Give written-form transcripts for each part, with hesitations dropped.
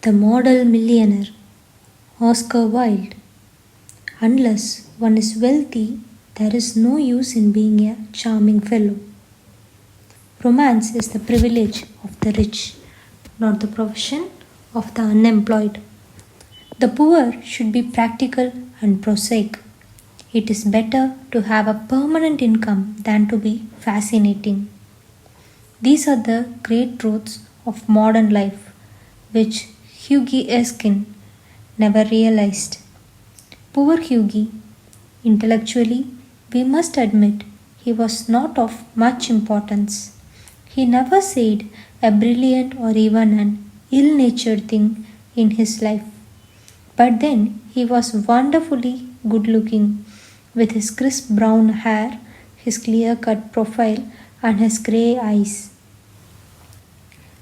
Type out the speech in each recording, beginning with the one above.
The model millionaire, Oscar Wilde. Unless one is wealthy, there is no use in being a charming fellow. Romance is the privilege of the rich, not the profession of the unemployed. The poor should be practical and prosaic. It is better to have a permanent income than to be fascinating. These are the great truths of modern life, which Hughie Erskine never realized. Poor Hughie, intellectually, we must admit he was not of much importance. He never said a brilliant or even an ill natured thing in his life. But then he was wonderfully good looking, with his crisp brown hair, his clear cut profile, and his grey eyes.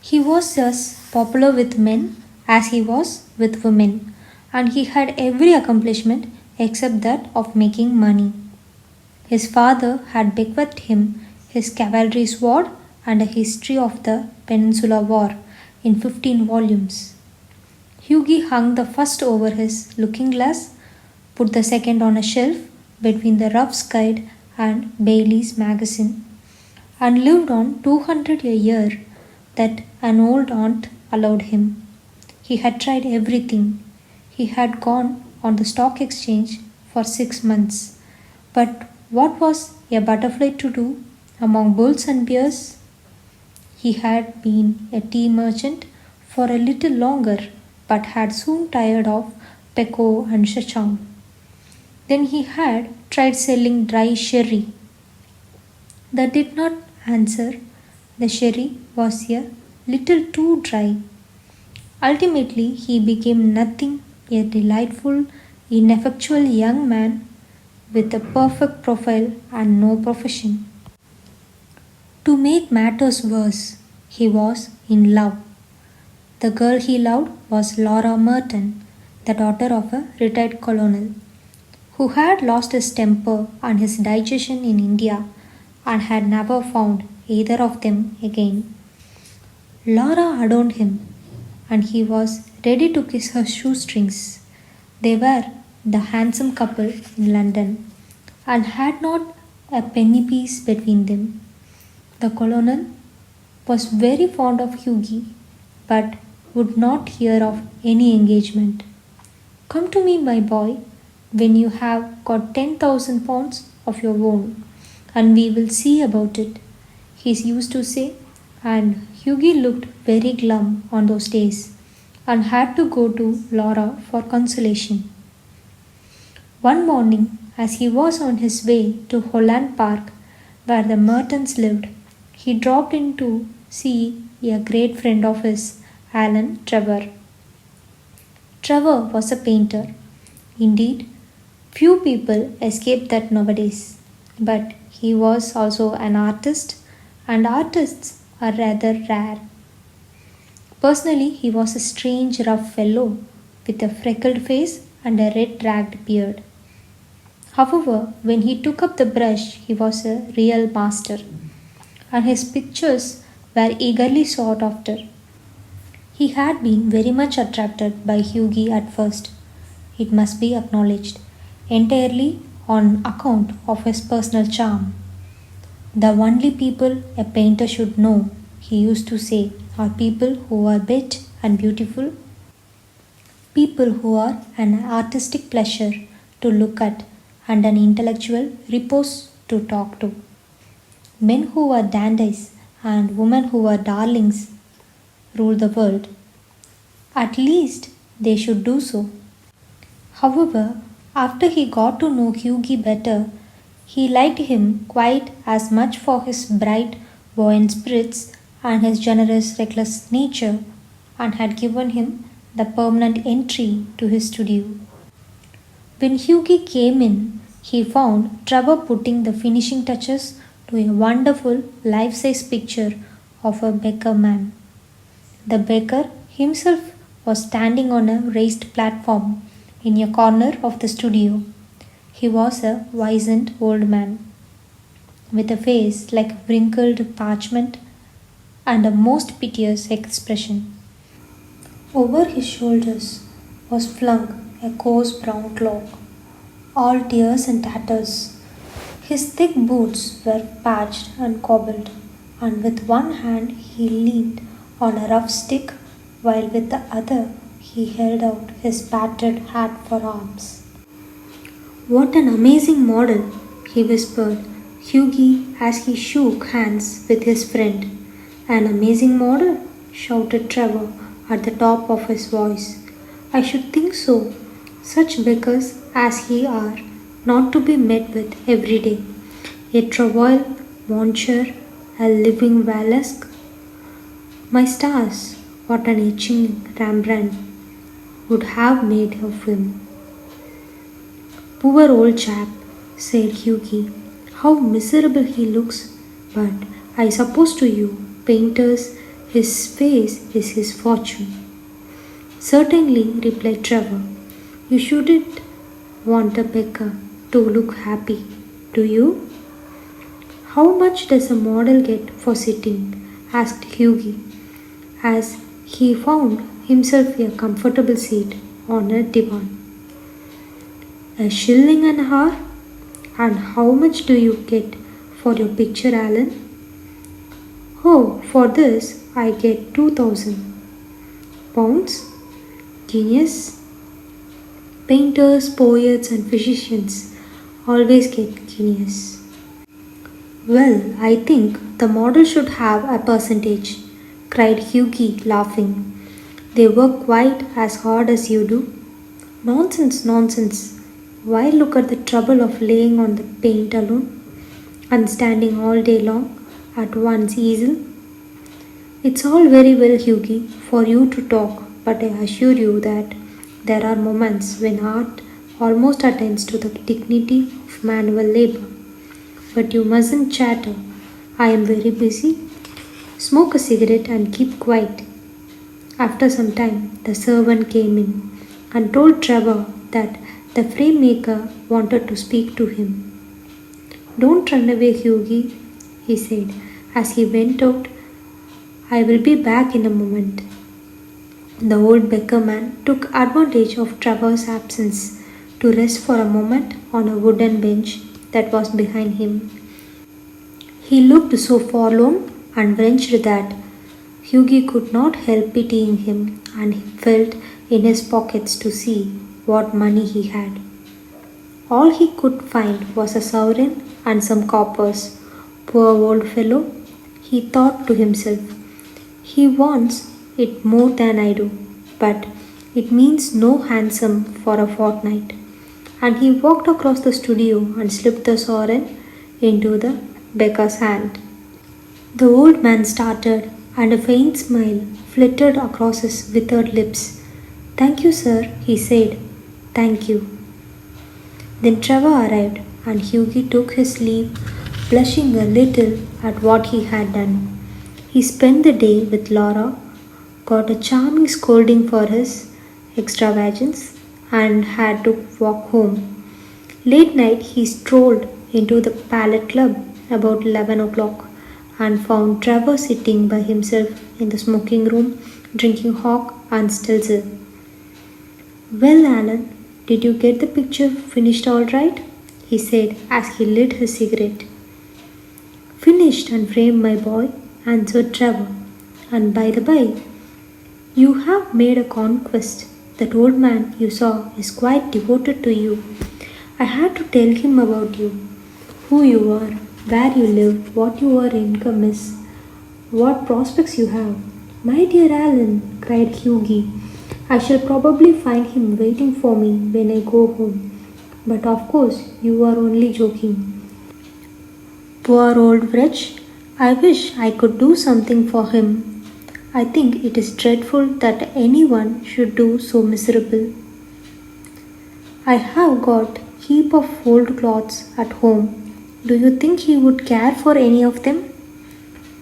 He was as popular with men as he was with women, and he had every accomplishment except that of making money. His father had bequeathed him his cavalry sword and a history of the Peninsular War in 15 volumes. Hughie hung the first over his looking glass, put the second on a shelf between the Rough's Guide and Bailey's magazine, and lived on 200 a year that an old aunt allowed him. He had tried everything. He had gone on the stock exchange for 6 months. But what was a butterfly to do among bulls and bears? He had been a tea merchant for a little longer, but had soon tired of Pekoe and Shasham. Then he had tried selling dry sherry. That did not answer. The sherry was a little too dry. Ultimately, he became nothing, a delightful, ineffectual young man with a perfect profile and no profession. To make matters worse, he was in love. The girl he loved was Laura Merton, the daughter of a retired colonel, who had lost his temper and his digestion in India and had never found either of them again. Laura adorned him, and he was ready to kiss her shoestrings. They were the handsome couple in London, and had not a penny piece between them. The colonel was very fond of Hughie, but would not hear of any engagement. Come to me, my boy, when you have got 10,000 pounds of your own, and we will see about it, he used to say, and Hughie looked very glum on those days, and had to go to Laura for consolation. One morning, as he was on his way to Holland Park, where the Mertons lived, he dropped in to see a great friend of his, Alan Trevor. Trevor was a painter. Indeed, few people escape that nowadays. But he was also an artist, and artists are rather rare. Personally, he was a strange, rough fellow with a freckled face and a red ragged beard. However, when he took up the brush, he was a real master, and his pictures were eagerly sought after. He had been very much attracted by Hughie at first, it must be acknowledged, entirely on account of his personal charm. The only people a painter should know, he used to say, are people who are wit and beautiful, people who are an artistic pleasure to look at and an intellectual repose to talk to. Men who are dandies and women who are darlings rule the world. At least they should do so. However, after he got to know Hughie better, he liked him quite as much for his bright, buoyant spirits and his generous, reckless nature, and had given him the permanent entry to his studio. When Hughie came in, he found Trevor putting the finishing touches to a wonderful life-size picture of a beggar man. The beggar himself was standing on a raised platform in a corner of the studio. He was a wizened old man, with a face like wrinkled parchment and a most piteous expression. Over his shoulders was flung a coarse brown cloak, all tears and tatters. His thick boots were patched and cobbled, and with one hand he leaned on a rough stick, while with the other he held out his battered hat for arms. What an amazing model, he whispered, Hughie, as he shook hands with his friend. An amazing model, shouted Trevor at the top of his voice. I should think so. Such beggars as he are, not to be met with every day. A travail, monsieur, a living Valesque. My stars, what an etching Rembrandt would have made of him. Poor old chap, said Hughie. How miserable he looks. But I suppose to you, painters, his face is his fortune. Certainly, replied Trevor. You shouldn't want a beggar to look happy, do you? How much does a model get for sitting? Asked Hughie, as he found himself a comfortable seat on a divan. A shilling an hour? And how much do you get for your picture, Alan? Oh, for this I get 2,000 pounds. Genius. Painters, poets, and physicians always get genius. Well, I think the model should have a percentage, cried Hughie, laughing. They work quite as hard as you do. Nonsense, nonsense. Why look at the trouble of laying on the paint alone and standing all day long at one's easel? It's all very well, Hughie, for you to talk, but I assure you that there are moments when art almost attends to the dignity of manual labor. But you mustn't chatter. I am very busy. Smoke a cigarette and keep quiet. After some time, the servant came in and told Trevor that the frame maker wanted to speak to him. Don't run away, Hughie, he said as he went out. I will be back in a moment. The old beggar man took advantage of Trevor's absence to rest for a moment on a wooden bench that was behind him. He looked so forlorn and wrenched that Hughie could not help pitying him, and he felt in his pockets to see what money he had. All he could find was a sovereign and some coppers. Poor old fellow, he thought to himself. He wants it more than I do, but it means no hansom for a fortnight. And he walked across the studio and slipped the sovereign into the beggar's hand. The old man started, and a faint smile flitted across his withered lips. Thank you, sir, he said. Thank you. Then Trevor arrived, and Hughie took his leave, blushing a little at what he had done. He spent the day with Laura, got a charming scolding for his extravagance, and had to walk home. Late night he strolled into the Palette Club about 11 o'clock and found Trevor sitting by himself in the smoking room, drinking hock and stills. Well, Alan, did you get the picture finished all right? He said as he lit his cigarette. Finished and framed, my boy, answered Trevor. And by the by, you have made a conquest. That old man you saw is quite devoted to you. I had to tell him about you, who you are, where you live, what your income is, what prospects you have. My dear Alan, cried Hughie, I shall probably find him waiting for me when I go home. But of course, you are only joking. Poor old wretch, I wish I could do something for him. I think it is dreadful that anyone should do so miserable. I have got heap of old clothes at home. Do you think he would care for any of them?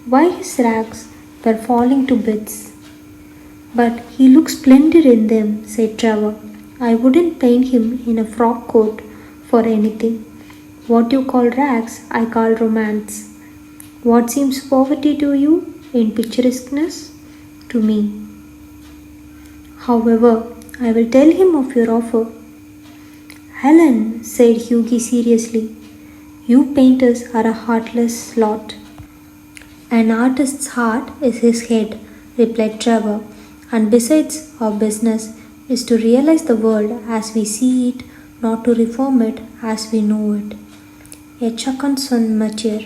Why, his rags were falling to bits. But he looks splendid in them, said Trevor. I wouldn't paint him in a frock coat for anything. What you call rags, I call romance. What seems poverty to you in picturesqueness? To me. However, I will tell him of your offer. Alan, said Hughie seriously, you painters are a heartless lot. An artist's heart is his head, replied Trevor, and besides, our business is to realize the world as we see it, not to reform it as we know it. A chuckled son mature.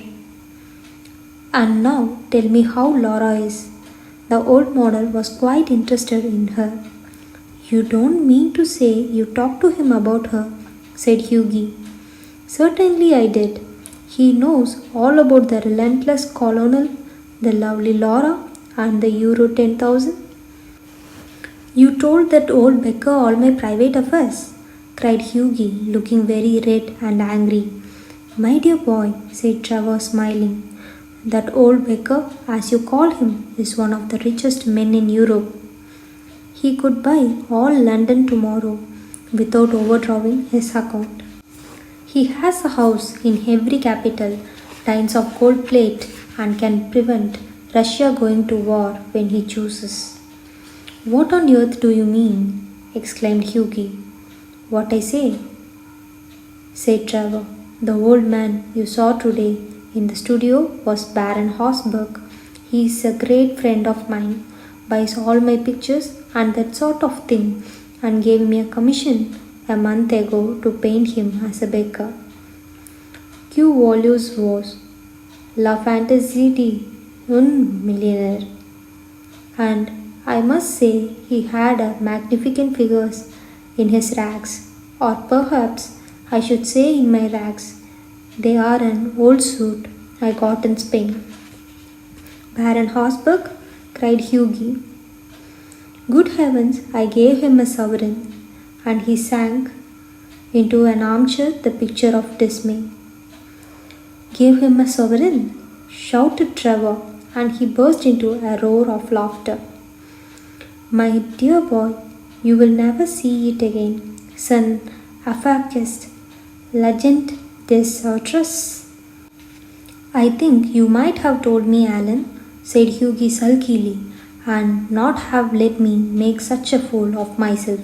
And now tell me how Laura is. The old model was quite interested in her. You don't mean to say you talked to him about her, said Hughie. Certainly I did. He knows all about the relentless colonel, the lovely Laura, and the Euro 10,000. You told that old Becker all my private affairs, cried Hughie, looking very red and angry. My dear boy, said Trevor, smiling. That old Becker, as you call him, is one of the richest men in Europe. He could buy all London tomorrow without overdrawing his account. He has a house in every capital, dines of gold plate, and can prevent Russia going to war when he chooses. What on earth do you mean? Exclaimed Hughie. What I say, said Trevor. The old man you saw today in the studio was Baron Horsburgh. He is a great friend of mine, buys all my pictures and that sort of thing, and gave me a commission a month ago to paint him as a Becker. Q volumes was La Fantaisie d'un Millionaire, and I must say he had a magnificent figures in his rags, or perhaps I should say in my rags. They are an old suit I got in Spain. Baron Horsburgh, cried Hughie. Good heavens, I gave him a sovereign, and he sank into an armchair the picture of dismay. Gave him a sovereign? Shouted Trevor, and he burst into a roar of laughter. My dear boy, you will never see it again. Son Afakist, legend des autres. I think you might have told me, Alan, said Hughie sulkily, and not have let me make such a fool of myself.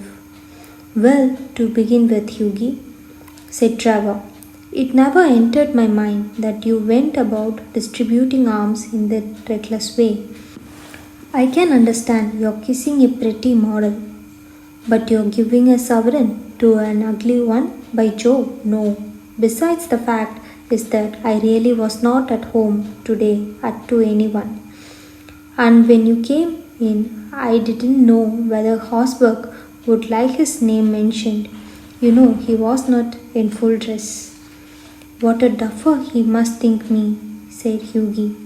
Well, to begin with, Hughie, said Trevor, it never entered my mind that you went about distributing arms in that reckless way. I can understand you're kissing a pretty model, but you're giving a sovereign to an ugly one? By Jove, no. Besides, the fact is that I really was not at home today to anyone. And when you came in, I didn't know whether Horsburgh would like his name mentioned. You know, he was not in full dress. What a duffer he must think me, said Hughie.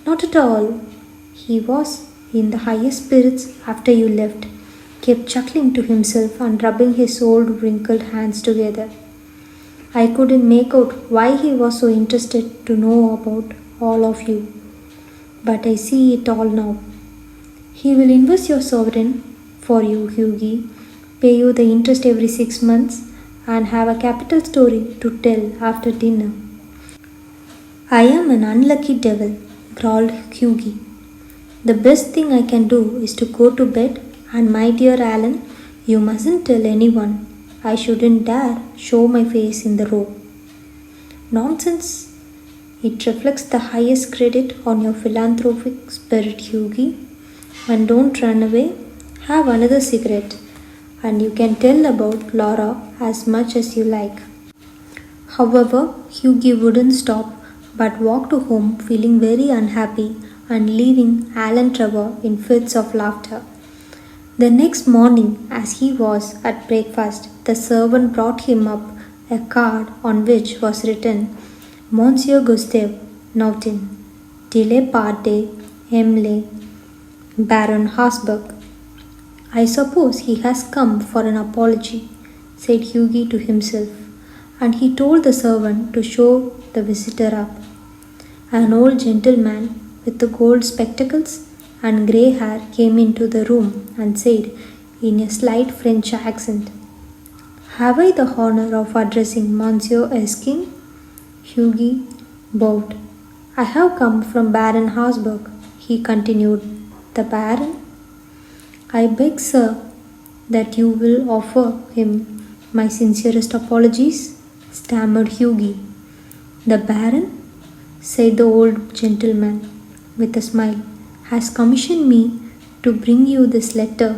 Not at all. He was in the highest spirits after you left, kept chuckling to himself and rubbing his old wrinkled hands together. I couldn't make out why he was so interested to know about all of you. But I see it all now. He will invest your sovereign for you, Hughie, pay you the interest every 6 months, and have a capital story to tell after dinner. I am an unlucky devil, growled Hughie. The best thing I can do is to go to bed, and my dear Alan, you mustn't tell anyone. I shouldn't dare show my face in the row. Nonsense. It reflects the highest credit on your philanthropic spirit, Hughie. And don't run away. Have another cigarette, and you can tell about Laura as much as you like. However, Hughie wouldn't stop, but walked home feeling very unhappy and leaving Alan Trevor in fits of laughter. The next morning, as he was at breakfast, the servant brought him up a card on which was written, Monsieur Gustave Naughton, Delay Parte, Emle, Baron Horsburgh. I suppose he has come for an apology, said Hughie to himself, and he told the servant to show the visitor up. An old gentleman with the gold spectacles and grey hair came into the room and said in a slight French accent, Have I the honour of addressing Monsieur Erskine? Hughie bowed. I have come from Baron Horsburgh, he continued. The Baron? I beg, sir, That you will offer him my sincerest apologies, stammered Hughie. The Baron, said the old gentleman with a smile, has commissioned me to bring you this letter,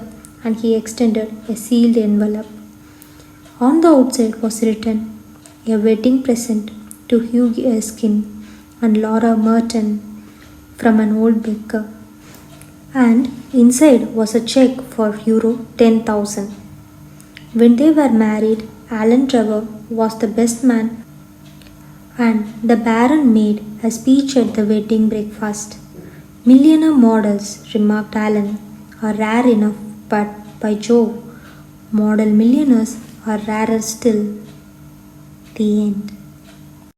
and he extended a sealed envelope. On the outside was written, a wedding present to Hugh Erskine and Laura Merton from an old baker, and inside was a cheque for €10,000. When they were married, Alan Trevor was the best man, and the Baron made a speech at the wedding breakfast. Millionaire models, remarked Alan, are rare enough, but by Jove, model millionaires are rarer still. The end.